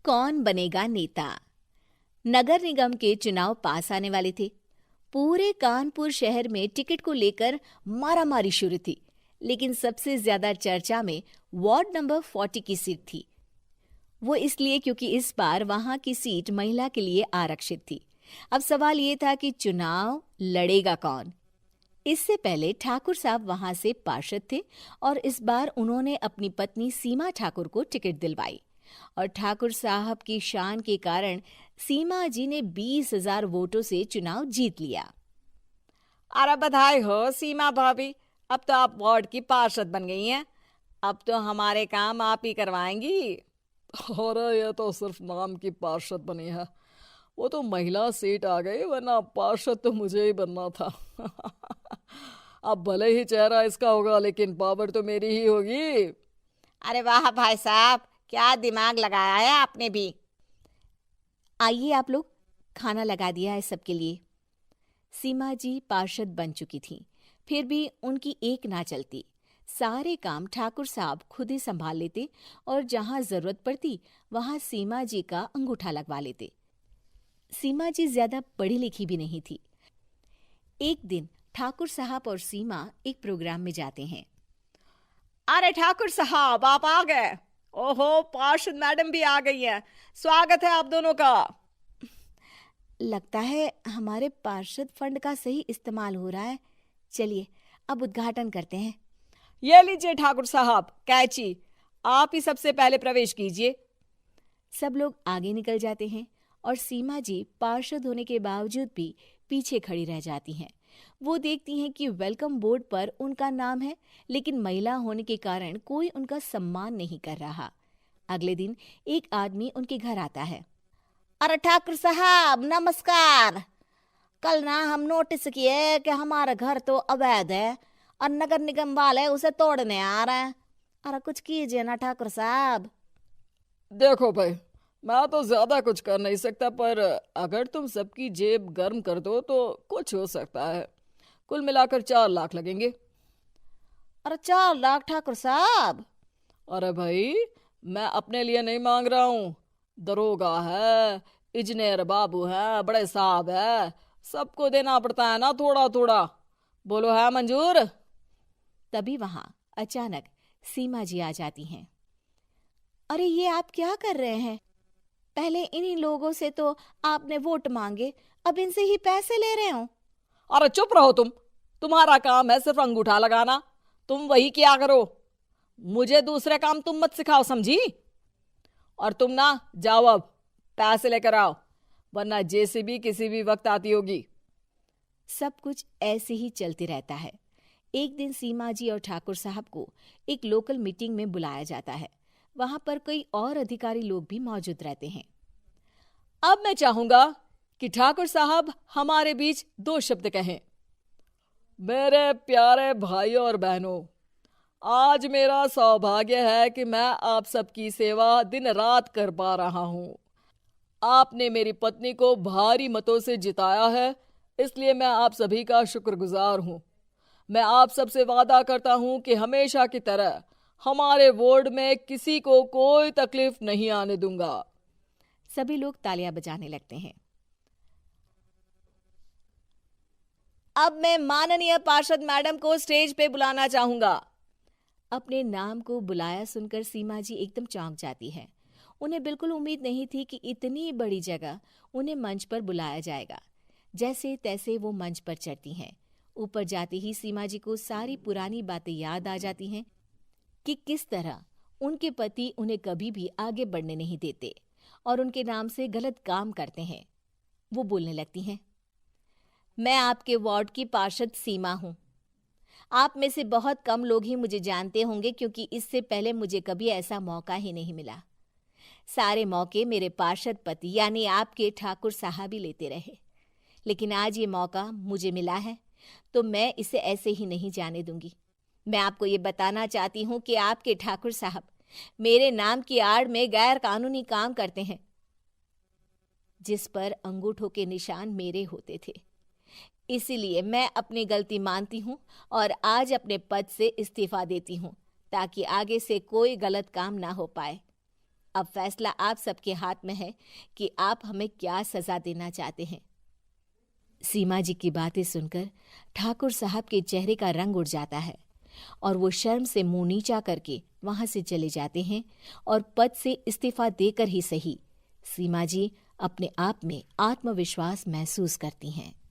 कौन बनेगा नेता। नगर निगम के चुनाव पास आने वाले थे। पूरे कानपुर शहर में टिकट को लेकर मारामारी शुरू थी, लेकिन सबसे ज्यादा चर्चा में वार्ड नंबर 40 की सीट थी। वो इसलिए क्योंकि इस बार वहां की सीट महिला के लिए आरक्षित थी। अब सवाल ये था कि चुनाव लड़ेगा कौन। इससे पहले ठाकुर साहब वहां से पार्षद थे और इस बार उन्होंने अपनी पत्नी सीमा ठाकुर को टिकट दिलवाई और ठाकुर साहब की शान के कारण सीमा जी ने 20,000 वोटों से चुनाव जीत लिया। अरे बधाई हो सीमा भाभी, अब तो आप वार्ड की पार्षद बन गई हैं। अब तो हमारे काम आप ही करवाएंगी। अरे ये तो सिर्फ नाम की पार्षद बनी है, वो तो महिला सीट आ गई, वरना पार्षद तो मुझे ही बनना था। अब भले ही चेहरा इसका होगा, लेकिन पावर तो मेरी ही होगी। अरे वाह भाई साहब, क्या दिमाग लगाया है आपने भी। आइए आप लोग, खाना लगा दिया है सबके लिए। सीमा जी पार्षद बन चुकी थीं, फिर भी उनकी एक ना चलती। सारे काम ठाकुर साहब खुद ही संभाल लेते और जहां जरूरत पड़ती वहां सीमा जी का अंगूठा लगवा लेते। सीमा जी ज्यादा पढ़ी लिखी भी नहीं थी। एक दिन ठाकुर साहब और सीमा एक प्रोग्राम में जाते हैं। अरे ठाकुर साहब, आप आ गए। ओहो, पार्षद मैडम भी आ गई हैं। स्वागत है आप दोनों का। लगता है हमारे पार्षद फंड का सही इस्तेमाल हो रहा है। चलिए अब उद्घाटन करते हैं। ये लीजिए ठाकुर साहब कैची, आप ही सबसे पहले प्रवेश कीजिए। सब लोग आगे निकल जाते हैं और सीमा जी पार्षद होने के बावजूद भी पीछे खड़ी रह जाती हैं। वो देखती हैं कि वेलकम बोर्ड पर उनका नाम है, लेकिन महिला होने के कारण कोई उनका सम्मान नहीं कर रहा। अगले दिन एक आदमी उनके घर आता है। अरे ठाकुर साहब नमस्कार। कल ना हम नोटिस किए कि हमारा घर तो अवैध है और नगर निगम वाले उसे तोड़ने आ रहे हैं। अरे कुछ कीजिए ना ठाकुर साहब। देखो भाई, मैं तो ज्यादा कुछ कर नहीं सकता, पर अगर तुम सबकी जेब गर्म कर दो तो कुछ हो सकता है। कुल मिलाकर 4 लाख लगेंगे। अरे 4 लाख ठाकुर साहब? अरे भाई, मैं अपने लिए नहीं मांग रहा हूँ। दरोगा है, इंजीनियर बाबू है, बड़े साहब है, सबको देना पड़ता है ना थोड़ा थोड़ा। बोलो है मंजूर? तभी वहां अचानक सीमा जी आ जाती हैं। अरे ये आप क्या कर रहे हैं? पहले इन्हीं लोगों से तो आपने वोट मांगे, अब इनसे ही पैसे ले रहे हो। अरे चुप रहो तुम, तुम्हारा काम है सिर्फ अंगूठा लगाना, तुम वही किया करो। मुझे दूसरे काम तुम मत सिखाओ, समझी? और तुम ना जाओ, अब पैसे लेकर आओ, वरना जेसीबी किसी भी वक्त आती होगी। सब कुछ ऐसे ही चलते रहता है। एक दिन सीमा जी और ठाकुर साहब को एक लोकल मीटिंग में बुलाया जाता है। वहां पर कई और अधिकारी लोग भी मौजूद रहते हैं। अब मैं चाहूंगा कि ठाकुर साहब हमारे बीच 2 शब्द कहें। मेरे प्यारे भाइयों और बहनों, आज मेरा सौभाग्य है कि मैं आप सबकी सेवा दिन रात कर पा रहा हूं। आपने मेरी पत्नी को भारी मतों से जिताया है, इसलिए मैं आप सभी का शुक्रगुजार हूं। मैं आप सबसे वादा करता हूं कि हमेशा की तरह हमारे वार्ड में किसी को कोई तकलीफ नहीं आने दूंगा। सभी लोग तालियां बजाने लगते हैं। अब मैं माननीय पार्षद मैडम को स्टेज पे बुलाना चाहूंगा। अपने नाम को बुलाया सुनकर सीमा जी एकदम चौंक जाती है। उन्हें बिल्कुल उम्मीद नहीं थी कि इतनी बड़ी जगह उन्हें मंच पर बुलाया जाएगा। जैसे तैसे वो मंच पर चढ़ती हैं। ऊपर जाते ही सीमा जी को सारी पुरानी बातें याद आ जाती हैं कि किस तरह उनके पति उन्हें कभी भी आगे बढ़ने नहीं देते और उनके नाम से गलत काम करते हैं। वो बोलने लगती हैं। मैं आपके वार्ड की पार्षद सीमा हूं। आप में से बहुत कम लोग ही मुझे जानते होंगे, क्योंकि इससे पहले मुझे कभी ऐसा मौका ही नहीं मिला। सारे मौके मेरे पार्षद पति यानी आपके ठाकुर साहब ही लेते रहे, लेकिन आज ये मौका मुझे मिला है तो मैं इसे ऐसे ही नहीं जाने दूंगी। मैं आपको ये बताना चाहती हूँ कि आपके ठाकुर साहब मेरे नाम की आड़ में गैर कानूनी काम करते हैं, जिस पर अंगूठों के निशान मेरे होते थे। इसीलिए मैं अपनी गलती मानती हूँ और आज अपने पद से इस्तीफा देती हूँ, ताकि आगे से कोई गलत काम ना हो पाए। अब फैसला आप सबके हाथ में है कि आप हमें क्या सजा देना चाहते हैं। सीमा जी की बातें सुनकर ठाकुर साहब के चेहरे का रंग उड़ जाता है और वो शर्म से मुंह नीचा करके वहां से चले जाते हैं और पद से इस्तीफा देकर ही सही सीमा जी अपने आप में आत्मविश्वास महसूस करती हैं।